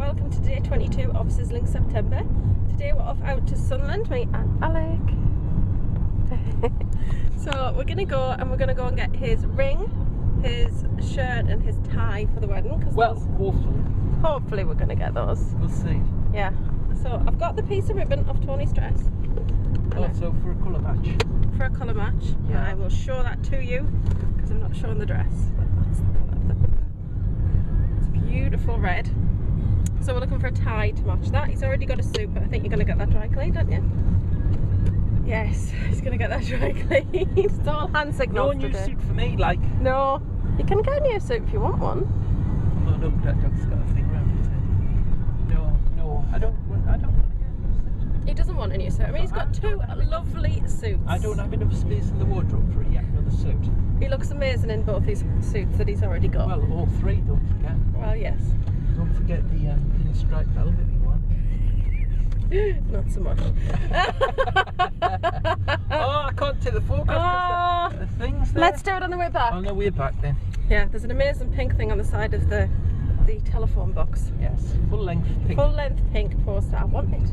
welcome to day 22 of Sizzling September. Today we're off out to Sunderland, me and Alec. So we're gonna go and get his ring, his shirt and his tie for the wedding. Well, hopefully we're gonna get those. We'll see. Yeah. So I've got the piece of ribbon of Tony's dress. Also for a colour match. For a colour match. Yeah. I will show that to you because I'm not showing the dress. But that's the colour of the ribbon. It's beautiful red. So we're looking for a tie to match that. He's already got a suit, but I think you're going to get that dry cleaned, aren't you? Yes, he's going to get that dry cleaned. It's all hand signals No new today. suit for me, like. No, you can get a new suit if you want one. Oh no, that dog's got a thing around his head. No, I don't want to get a new suit. He doesn't want a new suit. I mean, he's got two lovely suits. I don't have enough space in the wardrobe for yet another suit. He looks amazing in both these suits that he's already got. Well, all three, don't forget. Well, yes. Don't forget the pinstripe velvety one. Not so much. Oh, I can't take the photograph because the thing's there. Let's do it on the way back. On the way back then. Yeah, there's an amazing pink thing on the side of the telephone box. Yes, full length pink. Full length pink poster. I want it.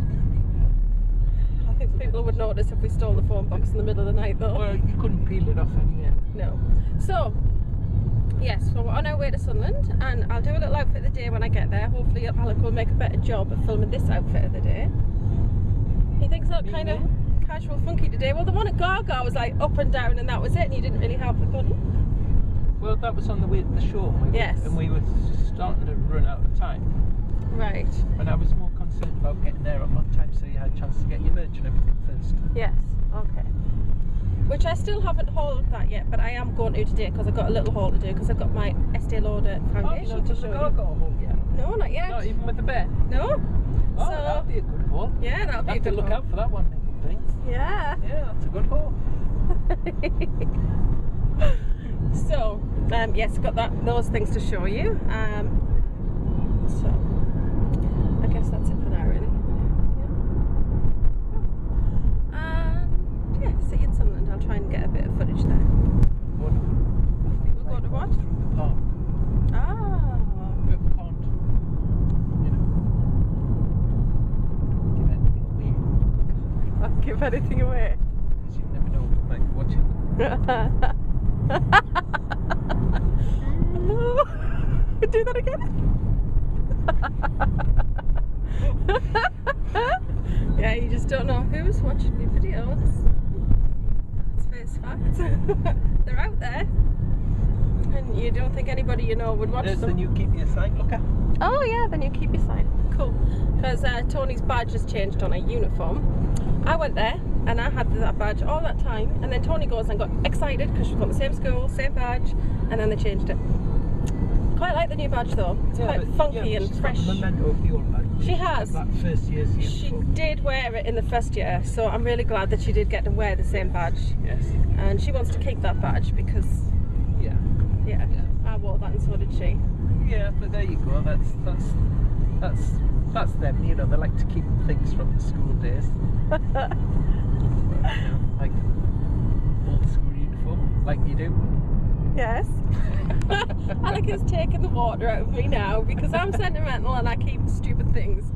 I think people would notice if we stole the phone box in the middle of the night though. Well, you couldn't peel it off anyway. No. So, yes, so we're on our way to Sunderland and I'll do a little outfit of the day when I get there. Hopefully Alec will make a better job of filming this outfit of the day. He thinks that kind of casual funky today. Well, the one at Gaga was like up and down and that was it, and you didn't really have the gun. Well, that was on the way to the show. Yes. And we were starting to run out of time. Right. And I was more concerned about getting there on time so you had a chance to get your merch and everything first. Yes, okay. Which I still haven't hauled that yet, but I am going to today because I've got a little haul to do because I've got my Estee Lauder foundation to show you. No, not yet. Not even with the bear? No. Oh, So, that'll be a good haul. yeah, that'll be a have good to look haul. out for that one, I think. Yeah. Yeah, that's a good haul. So, yes, I've got those things to show you. So, I guess that's it for now, really. Yeah. Yeah, see you in Sunderland. I'll try and get a bit of footage there. We'll go to what? Through the park. Ah. The pond. You know. I'll give anything away. Because you never know who might be watching. Do that again. Yeah, you just don't know who's watching your videos. That's face facts. They're out there, and you don't think anybody you know would watch There's them. the new keep your sign, look at. Oh yeah, then you keep your sign. Cool. Because Tony's badge has changed on a uniform. I went there and I had that badge all that time, and then Tony goes and got excited because she's got the same school, same badge, and then they changed it. Quite like the new badge though. It's quite funky and she's fresh. Got the memento of the old badge. She has. That first year's She did wear it in the first year, so I'm really glad that she did get to wear the same badge. Yes. And she wants to keep that badge because, Yeah. yeah, I wore that and so did she. Yeah, but there you go. That's them. You know, they like to keep things from the school days. Like old school uniform, like you do. Yes. Alec is taking the water out of me now because I'm sentimental and I keep stupid things.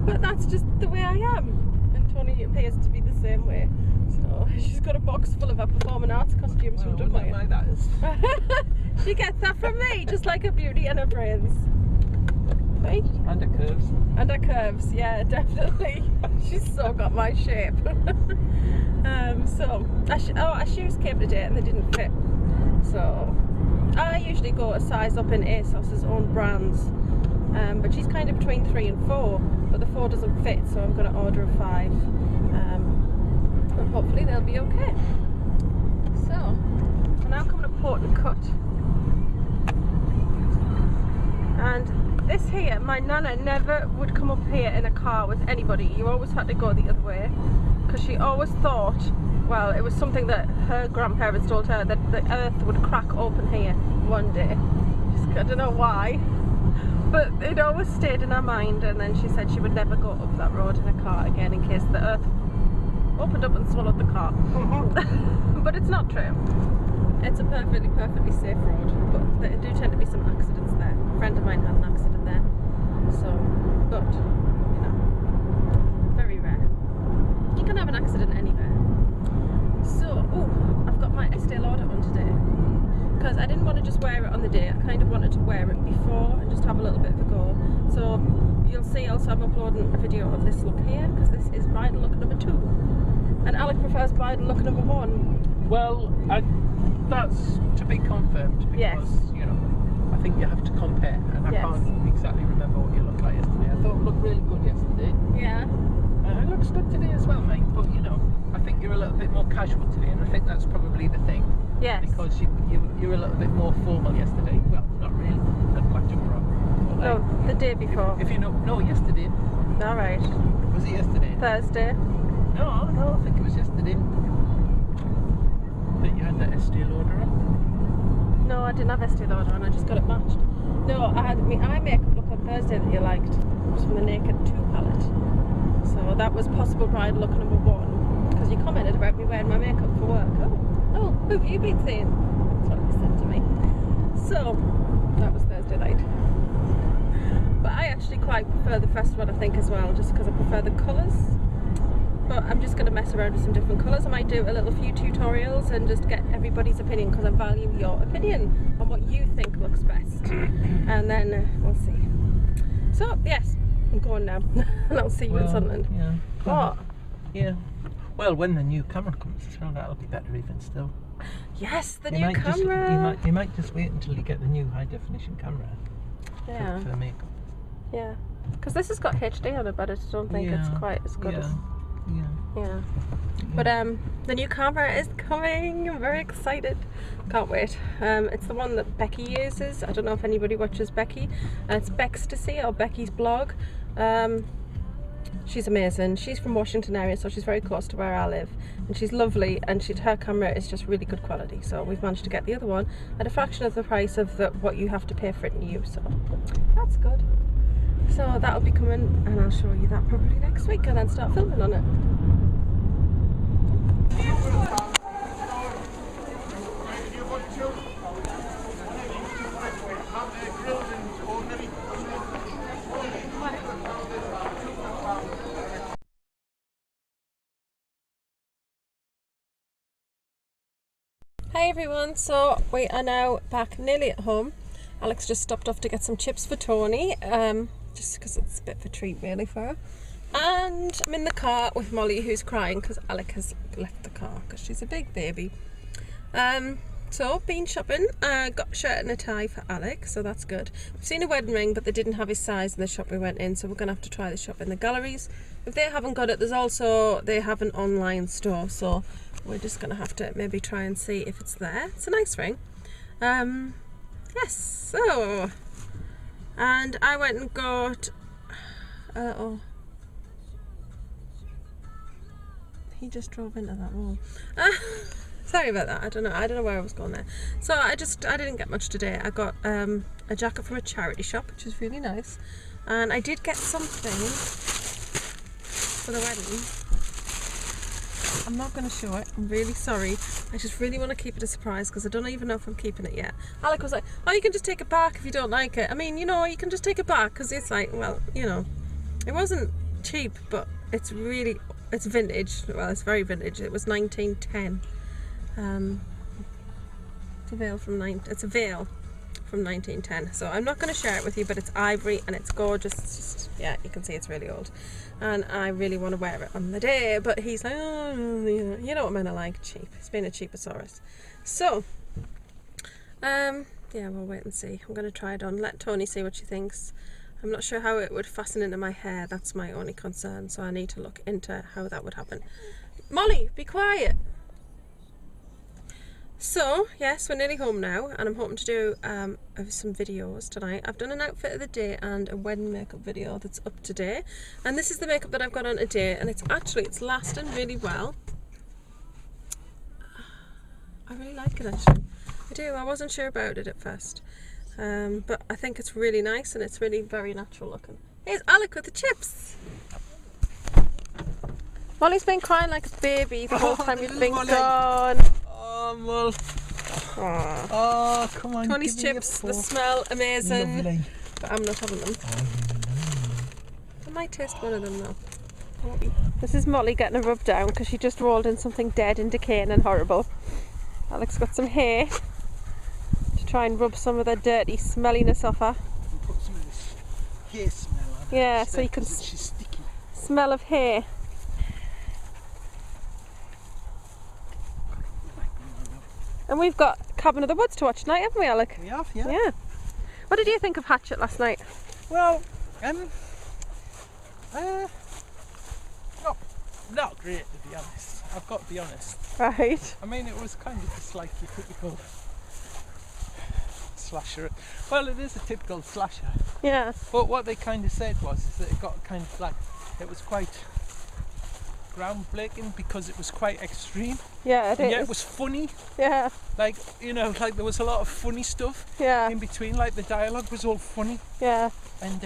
But that's just the way I am. And Tony appears to be the same way. So she's got a box full of her performing arts costumes from Dublin. Like that is. She gets that from me, just like her beauty and her brains. Right? And her curves. And her curves, yeah, definitely. She's so got my shape. So, our shoes came today and they didn't fit. So, I usually go a size up in ASOS's own brands. But she's kind of between 3 and 4. But the 4 doesn't fit, so I'm going to order a 5. And hopefully they'll be okay. So, we're now coming to Port and Cut. And this here, my nana never would come up here in a car with anybody. You always had to go the other way because she always thought, well, it was something that her grandparents told her, that the earth would crack open here one day. I don't know why, but it always stayed in her mind, and then she said she would never go up that road in a car again in case the earth opened up and swallowed the car. But it's not true. It's a perfectly safe road, but there do tend to be some accidents there. A friend of mine had an accident there. So, but you know, very rare. You can have an accident anywhere. So, oh, I've got my Estee Lauder on today because I didn't want to just wear it on the day. I kind of wanted to wear it before and just have a little bit of a go. So you'll see also I'm uploading a video of this look here because this is bridal look number 2. And Alec prefers bridal look number 1. Well, that's to be confirmed because, Yes. you know, I think you have to compare, and I Yes. can't exactly remember what you looked like yesterday. I thought it looked really good yesterday. Yeah. It looks good today as well, mate, but you know, I think you're a little bit more casual today, and I think that's probably the thing. Yes. Because you're a little bit more formal yesterday. Well, not really, and black jumper on. But, No, the day before. If you know, no, yesterday. All right. Was it yesterday? Thursday. No, I think it was yesterday. That you had that Estee Lauder on. No, I didn't have Estee Lauder on. I just got it matched. No, I had my eye makeup look on Thursday that you liked. It was from the Naked 2 palette. So that was possible bridal look number 1 because you commented about me wearing my makeup for work. Oh, who have you been seeing? That's what you said to me. So that was Thursday night. But I actually quite prefer the first one, I think, as well, just because I prefer the colours. But I'm just going to mess around with some different colours. I might do a little few tutorials and just get everybody's opinion because I value your opinion on what you think looks best. And then we'll see. So, yes, I'm going now. And I'll see you in Sunderland. Yeah. What? Yeah. Well, when the new camera comes as well, that'll be better even still. Yes, the You new might camera. you might just wait until you get the new high definition camera Yeah, for the makeup. yeah. Because this has got HD on it, but I just don't think it's quite as good as. Yeah. But the new camera is coming. I'm very excited. Can't wait. It's the one that Becky uses. I don't know if anybody watches Becky. It's Bextasy or Becky's blog. She's amazing. She's from Washington area, so she's very close to where I live, and she's lovely. And her camera is just really good quality. So we've managed to get the other one at a fraction of the price of what you have to pay for it new. So that's good. So that'll be coming, and I'll show you that probably next week, and then start filming on it. Hey everyone, so we are now back nearly at home. Alex just stopped off to get some chips for Tony, just because it's a bit of a treat really for her. And I'm in the car with Molly, who's crying because Alec has left the car because she's a big baby. So been shopping. Got a shirt and a tie for Alec, so that's good. We've seen a wedding ring, but they didn't have his size in the shop we went in, so we're gonna have to try the shop in the galleries. If they haven't got it, they have an online store, so we're just gonna have to maybe try and see if it's there. It's a nice ring. Yes. So, and I went and got a little. He just drove into that wall. Sorry about that. I don't know where I was going there. So I didn't get much today. I got a jacket from a charity shop, which is really nice, and I did get something for the wedding. I'm not going to show it. I'm really sorry. I just really want to keep it a surprise because I don't even know if I'm keeping it yet. Alec was like, "Oh, you can just take it back if you don't like it." I mean, you know, you can just take it back because it's like, well, you know, it wasn't cheap, but it's vintage. Well, it's very vintage. It was 1910. It's a veil from 1910. So I'm not going to share it with you, but it's ivory and it's gorgeous. It's just, yeah, you can see it's really old, and I really want to wear it on the day. But he's like, "Oh, you know what men are like, cheap." He's been a cheaposaurus. So, yeah, we'll wait and see. I'm going to try it on. Let Tony see what she thinks. I'm not sure how it would fasten into my hair. That's my only concern. So I need to look into how that would happen. Molly, be quiet. So, yes, we're nearly home now, and I'm hoping to do some videos tonight. I've done an outfit of the day and a wedding makeup video that's up today. And this is the makeup that I've got on today, and it's lasting really well. I really like it, actually. I do. I wasn't sure about it at first. But I think it's really nice, and it's really very natural looking. Here's Alec with the chips. Molly's been crying like a baby the whole time you've been gone. Oh, well. Oh, come on. Tony's chips, they smell amazing. Lovely. But I'm not having them. Oh, I might taste one of them though. This is Molly getting a rub down because she just rolled in something dead and decaying and horrible. Alex got some hay to try and rub some of the dirty smelliness off her. And put some of this hay smell on her. Yeah, so you can She's sticky. smell of hay. And we've got Cabin of the Woods to watch tonight, haven't we, Alec? We have, yeah. Yeah. What did you think of Hatchet last night? Well, not great to be honest. I've got to be honest. Right. I mean, it was kind of just like your typical slasher. Well, it is a typical slasher. Yeah. But what they kind of said was is that it got kind of like, it was quite groundbreaking because it was quite extreme. Yeah, And yet it was funny. Yeah. Like, you know, like there was a lot of funny stuff Yeah. in between. Like the dialogue was all funny. Yeah. And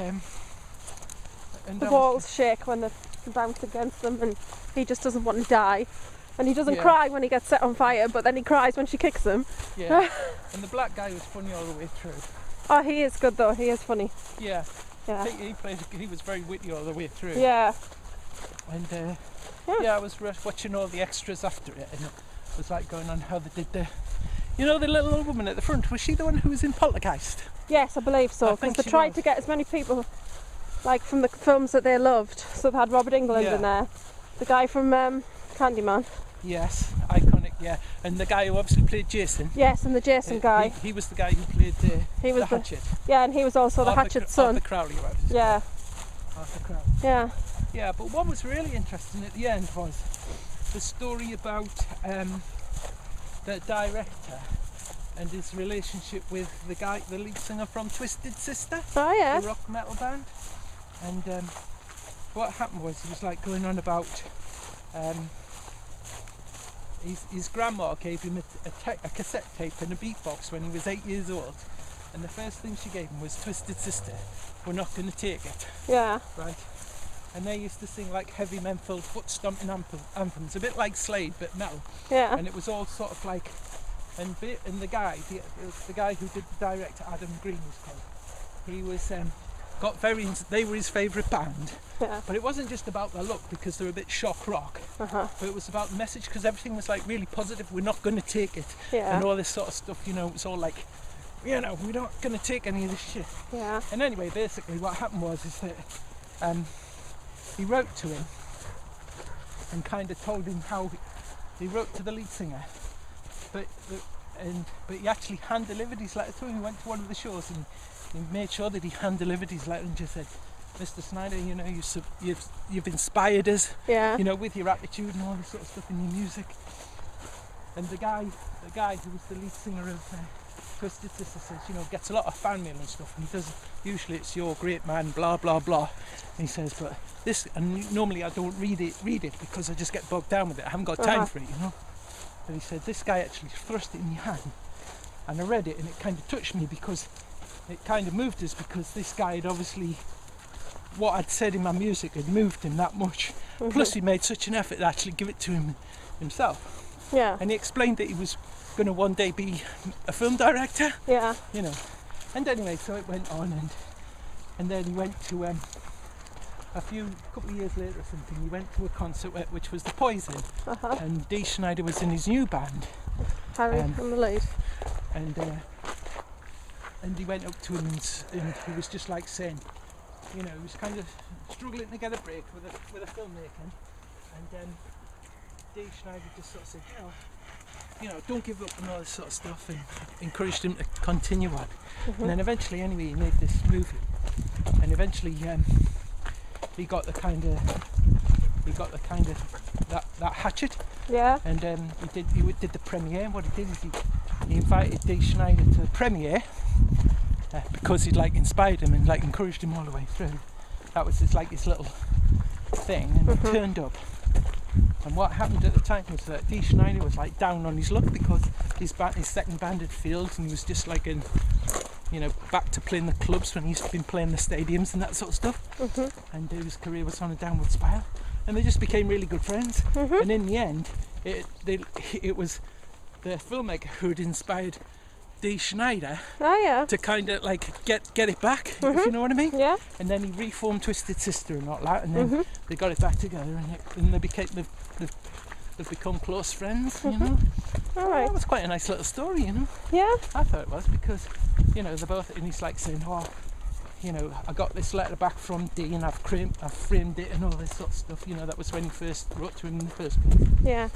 The walls shake when they bounce against them, and he just doesn't want to die. And he doesn't Yeah. cry when he gets set on fire, but then he cries when she kicks him. Yeah. And the black guy was funny all the way through. Oh, he is good though. He is funny. Yeah. Yeah. He was very witty all the way through. Yeah. And Yeah. I was watching all the extras after it, and it was like going on how they did the, you know, the little old woman at the front. Was she the one who was in Poltergeist? Yes, I believe so. I Because think they she tried was. to get as many people, like from the films that they loved. So they had Robert Englund Yeah. in there, the guy from Candyman. Yes, iconic. Yeah, and the guy who obviously played Jason. Yes, and the Jason guy. He was the guy who played He was the the- Hatchet. Yeah, and he was also the Hatchet's son. Arthur Crowley, whatever his Yeah. name. Arthur Crowley. Yeah. Yeah, but what was really interesting at the end was the story about the director and his relationship with the lead singer from Twisted Sister, Oh yeah. the rock metal band. And what happened was he was like going on about his grandma gave him a cassette tape and a beatbox when he was 8 years old, and the first thing she gave him was Twisted Sister, We're Not Gonna Take It. Yeah. Right, and they used to sing like heavy mental foot stomping anthems, a bit like Slade but metal, Yeah. and it was all sort of like, and the guy who did the director, Adam Green was called, he was they were his favourite band, Yeah. but it wasn't just about their look because they were a bit shock rock, Uh-huh. but it was about the message because everything was like really positive. We're not going to take it, Yeah. and all this sort of stuff, you know. It was all like, you know, we're not going to take any of this shit. Yeah. And anyway, basically what happened was is that he wrote to him and kind of told him how he wrote to the lead singer, but he actually hand delivered his letter to him. He went to one of the shows and he made sure that he hand delivered his letter and just said, Mr. Snyder, you know, you've inspired us, Yeah. you know, with your attitude and all this sort of stuff in your music. And the guy who was the lead singer of Twisted Sister says, you know, gets a lot of fan mail and stuff, and he does, usually it's your great man, blah blah blah, and he says, but this, and normally I don't read it because I just get bogged down with it, I haven't got time for it, you know. But he said, this guy actually thrust it in my hand, and I read it and it kind of touched me because it kind of moved us, because this guy had obviously, what I'd said in my music had moved him that much. Plus he made such an effort to actually give it to him himself. Yeah. And he explained that he was going to one day be a film director, Yeah. you know. And anyway, so it went on, and then he went to a couple of years later or something, he went to a concert which was The Poison, Uh-huh. and Dee Schneider was in his new band, Harry on the lead. and he went up to him and he was just like saying, you know, he was kind of struggling to get a break with a filmmaking, and Dee Schneider just sort of said, you know, don't give up and all this sort of stuff, and encouraged him to continue on. And then eventually, anyway, he made this movie, and eventually he got the kind of that Hatchet, Yeah. and he did the premiere. And what he did is he invited Dee Schneider to the premiere because he'd like inspired him and like encouraged him all the way through. That was his little thing, and he turned up. And what happened at the time was that Dee Schneider was like down on his luck because his second band had failed, and he was just like back to playing the clubs when he's been playing the stadiums and that sort of stuff. And his career was on a downward spiral, and they just became really good friends. And in the end, it was the filmmaker who had inspired Dee Schneider Oh yeah. to kind of like get it back, if you know what I mean. Yeah. And then he reformed Twisted Sister and all that, and then they got it back together, and they became they've become close friends, you know. All right. That was quite a nice little story, you know. Yeah. I thought it was, because, you know, they're both, and he's like saying, oh, you know, I got this letter back from Dee and I've framed it and all this sort of stuff, you know. That was when he first wrote to him in the first place. Yeah.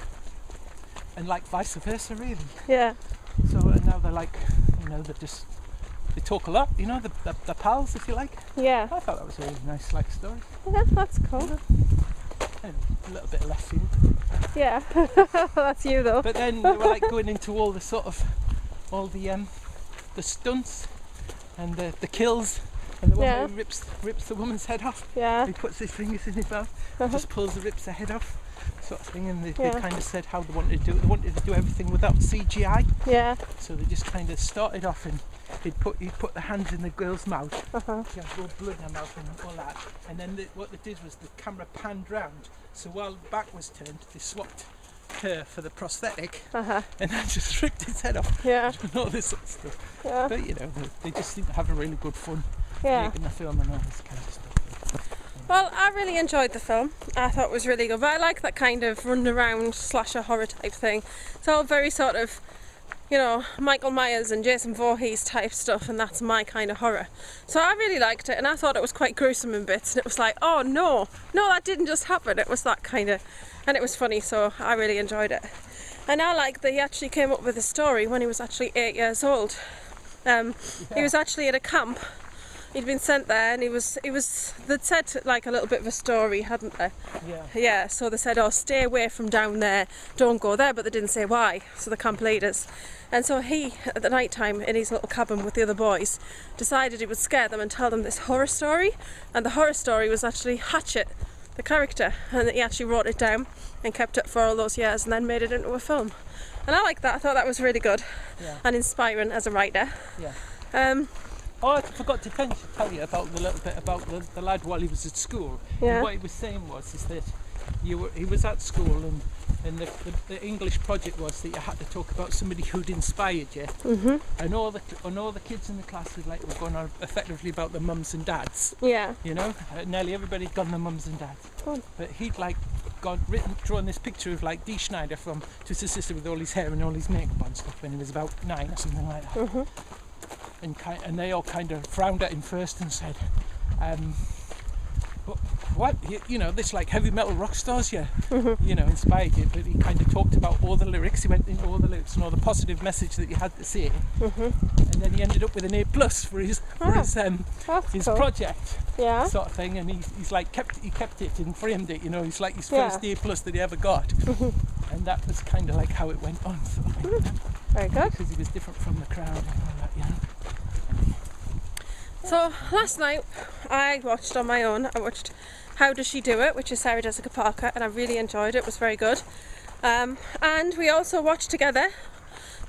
And like vice versa, really. Yeah. So and now they're like, you know, they talk a lot, you know, they're pals, if you like. Yeah. I thought that was a really nice like story. Yeah, that's cool. And a little bit left field. Yeah. That's you though. But then they were like going into all the sort of the stunts and the kills, and the one where he rips the woman's head off. Yeah. He puts his fingers in his mouth, just rips the head off, sort of thing. And they kind of said how they wanted to do it. They wanted to do everything without CGI. Yeah. So they just kind of started off, and he'd put the hands in the girl's mouth. She had raw blood in her mouth and all that. And then what they did was the camera panned round. So while the back was turned, they swapped her for the prosthetic, and then just ripped his head off. Yeah. And all this sort of stuff. Yeah. But you know, they just seem to have a really good fun Yeah. making the film and all this kind of stuff. Well, I really enjoyed the film. I thought it was really good. But I like that kind of run around slasher horror type thing. It's all very sort of, you know, Michael Myers and Jason Voorhees type stuff, and that's my kind of horror. So I really liked it, and I thought it was quite gruesome in bits, and it was like, oh no, that didn't just happen. It was that kind of, and it was funny, so I really enjoyed it. And I like that he actually came up with a story when he was actually 8 years old. He was actually at a camp. He'd been sent there, and they'd said like a little bit of a story, hadn't they? Yeah. Yeah, so they said, oh, stay away from down there, don't go there, but they didn't say why, so the camp leaders. And so he, at the night time, in his little cabin with the other boys, decided he would scare them and tell them this horror story. And the horror story was actually Hatchet, the character, and he actually wrote it down and kept it for all those years and then made it into a film. And I liked that. I thought that was really good and inspiring as a writer. Yeah. Oh, I forgot to tell you about the little bit about the lad while he was at school. Yeah. And what he was saying is that he was at school, and the English project was that you had to talk about somebody who'd inspired you. And all the kids in the class were going on effectively about their mums and dads. Yeah. You know, nearly everybody had gone their mums and dads. Good. But he'd like drawn this picture of like Dee Schneider from Twisted Sister with all his hair and all his makeup and stuff when he was about 9 or something like that. And they all kind of frowned at him first and said, what, you know, this like heavy metal rock stars, you know, inspired you. But he kind of talked about all the lyrics. He went into all the lyrics and all the positive message that you had to say. And then he ended up with an A+ for his cool. project, Yeah. sort of thing. And he's like he kept it and framed it. You know, he's like his first A+ that he ever got. And that was kind of like how it went on. Sort of thing, you know? Very good. Because he was different from the crowd and all that, you know. So last night I watched on my own. I watched How Does She Do It, which is Sarah Jessica Parker, and I really enjoyed it. It was very good. And we also watched together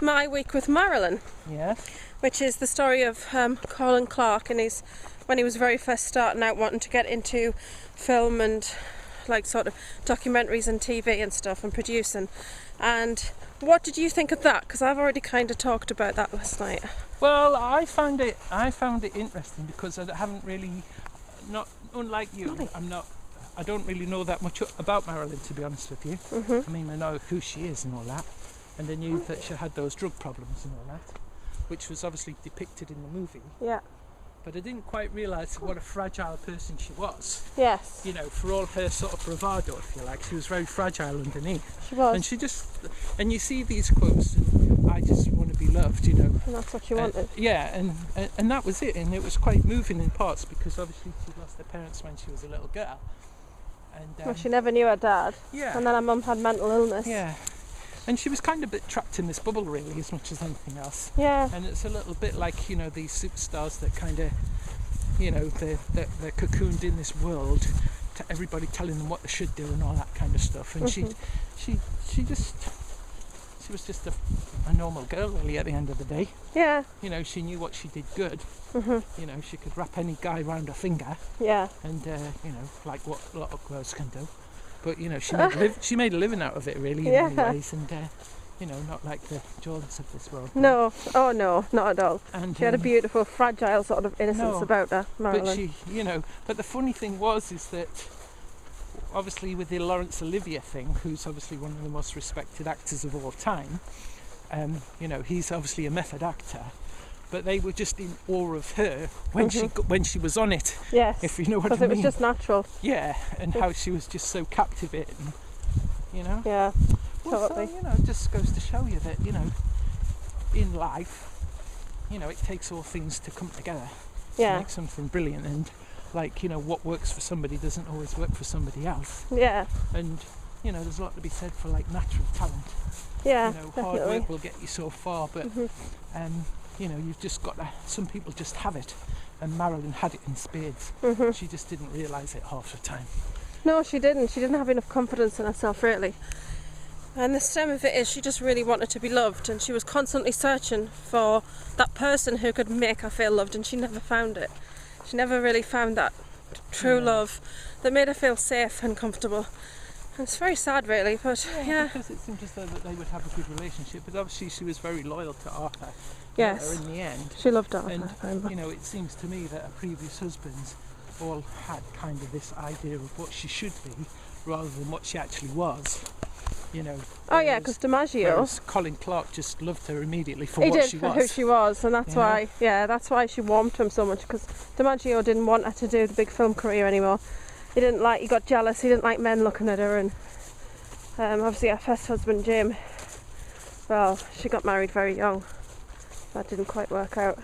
My Week with Marilyn. Yes. Which is the story of Colin Clark and when he was very first starting out wanting to get into film and like sort of documentaries and TV and stuff and producing. And what did you think of that? Because I've already kind of talked about that last night. Well, I found it interesting because I haven't really, not unlike you, I don't really know that much about Marilyn, to be honest with you. I mean, I know who she is and all that, and I knew that she had those drug problems and all that, which was obviously depicted in the movie. Yeah. But I didn't quite realise what a fragile person she was. Yes. You know, for all her sort of bravado, if you like, she was very fragile underneath. She was. And you see these quotes, and I just want to be loved, you know. And that's what you wanted. Yeah, and that was it, and it was quite moving in parts because obviously she lost her parents when she was a little girl. And Well, she never knew her dad. Yeah. And then her mum had mental illness. Yeah. And she was kind of a bit trapped in this bubble, really, as much as anything else. Yeah. And it's a little bit like, you know, these superstars that kind of, you know, they're cocooned in this world to everybody telling them what they should do and all that kind of stuff. And she was just a normal girl, really, at the end of the day. Yeah. You know, she knew what she did good. You know, she could wrap any guy around her finger. Yeah. And, you know, like what a lot of girls can do. But, you know, she made a living out of it, really, in many ways. And, you know, not like the Jordans of this world. No, oh no, not at all. And She had a beautiful, fragile sort of innocence no, about her, Marilyn. but she, you know, but the funny thing is that obviously with the Laurence Olivier thing, who's obviously one of the most respected actors of all time, you know, he's obviously a method actor, but they were just in awe of her when she was on it. Yes, if you know what I mean. because it was just natural. Yeah, and how she was just so captivating, you know. Yeah, well, totally. so, you know, it just goes to show you that, you know, in life, you know, it takes all things to come together to make something brilliant. And like, you know, what works for somebody doesn't always work for somebody else. Yeah. And you know, there's a lot to be said for like natural talent. Yeah, you know, definitely. hard work will get you so far, but you know, you've just got to, some people just have it, and Marilyn had it in spades. She just didn't realise it half the time. No, she didn't. She didn't have enough confidence in herself, really. And the stem of it is she just really wanted to be loved, and she was constantly searching for that person who could make her feel loved, and she never found it. She never really found that true love that made her feel safe and comfortable. And it's very sad, really, but yeah. Because it seemed as though that they would have a good relationship, but obviously she was very loyal to Arthur. Yes. In the end. She loved Arthur. And, you know, it seems to me that her previous husbands all had kind of this idea of what she should be rather than what she actually was. You know. Oh yeah, because DiMaggio. Colin Clark just loved her immediately for what she was. He did, for who she was, and that's why. Yeah, that's why she warmed to him so much. Because DiMaggio didn't want her to do the big film career anymore. He didn't like. He got jealous. He didn't like men looking at her, and obviously her first husband Jim. Well, she got married very young. That didn't quite work out.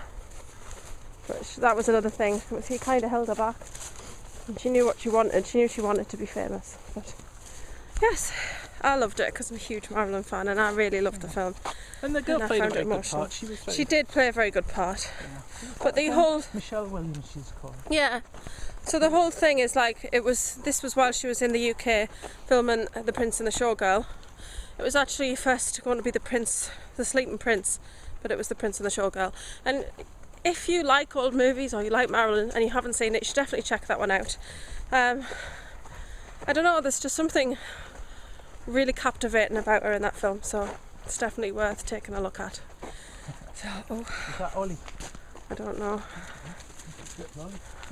But that was another thing. He kind of held her back, and she knew what she wanted. She knew she wanted to be famous. But yes. I loved it because I'm a huge Marilyn fan, and I really loved the film. And the girl played a very good part. She did play a very good part. Yeah. But the whole Michelle Williams, she's called. Yeah. So the whole thing is like this was while she was in the UK filming The Prince and the Showgirl. It was actually first going to be the Sleeping Prince, but it was The Prince and the Showgirl. And if you like old movies or you like Marilyn and you haven't seen it, you should definitely check that one out. I don't know. There's just something really captivating about her in that film, so it's definitely worth taking a look at. So, is that Ollie? I don't know.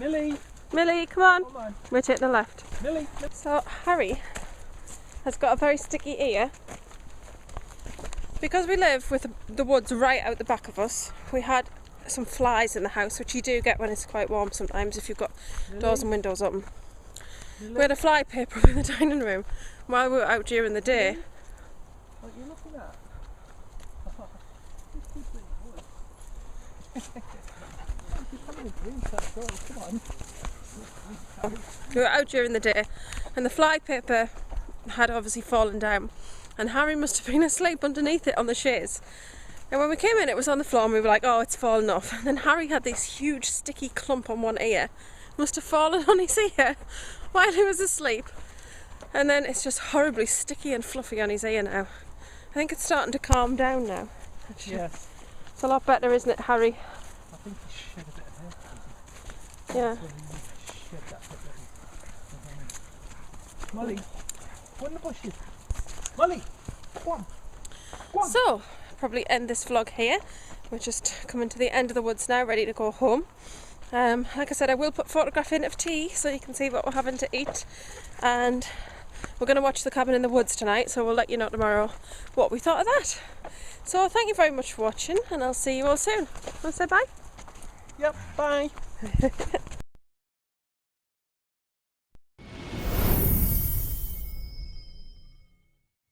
Millie, come on. We're taking a left. Millie. So Harry has got a very sticky ear. Because we live with the woods right out the back of us, we had some flies in the house, which you do get when it's quite warm sometimes if you've got doors and windows open. We had a fly paper in the dining room while we were out during the day. What are you looking at? We were out during the day, and the fly paper had obviously fallen down, and Harry must have been asleep underneath it on the chaise. And when we came in, it was on the floor, and we were like, oh, it's fallen off. And then Harry had this huge sticky clump on one ear. Must have fallen on his ear while he was asleep. And then it's just horribly sticky and fluffy on his ear now. I think it's starting to calm down now. Actually. Yes. It's a lot better, isn't it, Harry? I think he shed a bit of hair. Yeah. Shed that bit. Molly, go in the bushes. Molly, go on. Go on. So, probably end this vlog here. We're just coming to the end of the woods now, ready to go home. Like I said, I will put a photograph in of tea so you can see what we're having to eat, and we're going to watch The Cabin in the Woods tonight, so we'll let you know tomorrow what we thought of that. So thank you very much for watching, and I'll see you all soon. Want to say bye? Yep, bye.